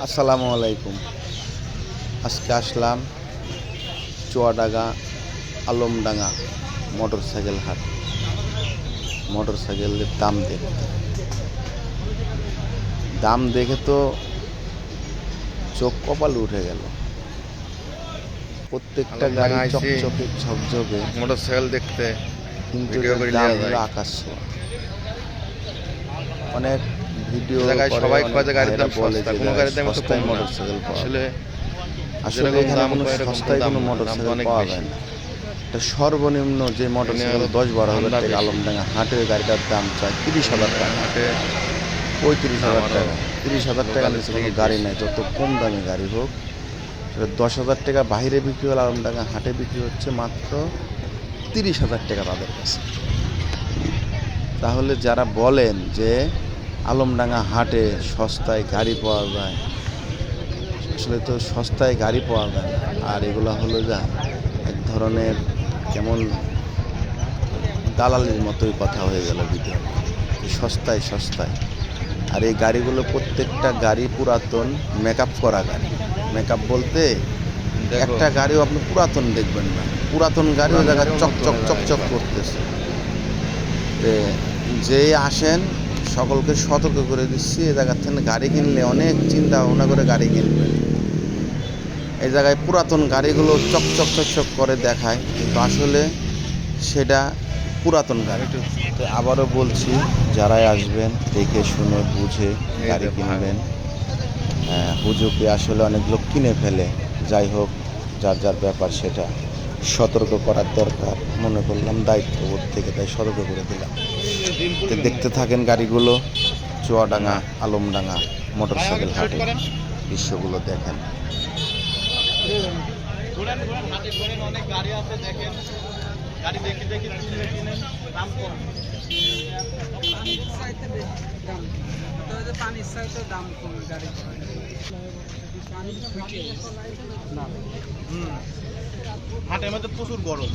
আসসালামু আলাইকুম। আজকে আসলাম চুয়াডাঙ্গা আলমডাঙ্গা মোটরসাইকেল হাট। মোটরসাইকেলের দাম দেখে তো চোখ কপাল উঠে গেল। প্রত্যেকটা গাড়ি চকচকে ঝকঝকে মোটরসাইকেল দেখতে, কিন্তু দাম হলো আকাশ ছোঁয়া। অনেক ভিডিও সবাই খোঁজে গাড়ির দাম সস্তা, কোনো গাড়ির দাম তো কম মোটরসাইকেল আসলে আসলে এখানে কোনো সস্তায় কোনো মোটরসাইকেল পাওয়া যায় না। এটা সর্বনিম্ন যে মোটরসাইকেল 10-12 হাজার টাকা আলমডাঙ্গা হাটের গাড়িটার দাম চায় 30,000 টাকা, 35,000 টাকা। 30,000 টাকা নিচে কোনো গাড়ি নাই, যত কম দামি গাড়ি হোক। সেটা 10,000 টাকা বাইরে বিক্রি হলে আলমডাঙ্গা হাটে বিক্রি হচ্ছে মাত্র 30,000 টাকা তাদের কাছে। তাহলে যারা বলেন যে আলমডাঙ্গা হাটে সস্তায় গাড়ি পাওয়া যায়, আসলে তো সস্তায় গাড়ি পাওয়া যায় না। আর এগুলো হলো যা এক ধরনের কেমন দালালির মতোই কথা হয়ে গেল ভিডিও, সস্তায় সস্তায়। আর এই গাড়িগুলো প্রত্যেকটা গাড়ি পুরাতন মেকআপ করা গাড়ি। মেকআপ বলতে একটা গাড়িও আপনি পুরাতন দেখবেন না, পুরাতন গাড়িও জায়গায় চকচক চকচক করতেছে। যে আসেন সকলকে সতর্ক করে দিচ্ছি, এই জায়গার থেকে গাড়ি কিনলে অনেক চিন্তা ভাবনা করে গাড়ি কিনবেন। এই জায়গায় পুরাতন গাড়িগুলো চকচক চকচক করে দেখায়, কিন্তু আসলে সেটা পুরাতন গাড়ি। তো আবারও বলছি, যারাই আসবেন দেখে শুনে বুঝে গাড়ি কিনবেন। হুজুকে আসলে অনেক লোক কিনে ফেলে। যাই হোক, যার যার ব্যাপার, সেটা সতর্ক করার দরকার মনে করলাম দায়িত্ববোধ থেকে, তাই সতর্ক করে দিলাম। তো দেখতে থাকেন গাড়িগুলো, চুয়াডাঙ্গা আলমডাঙ্গা মোটরসাইকেল হাটে দৃশ্যগুলো দেখেন। অনেক গাড়ি আছে, দেখেন গাড়ি দেখে দেখে কিনেন, দাম কম। পানির চাইতে দাম কম গাড়ি। হাটের মধ্যে প্রচুর গরম।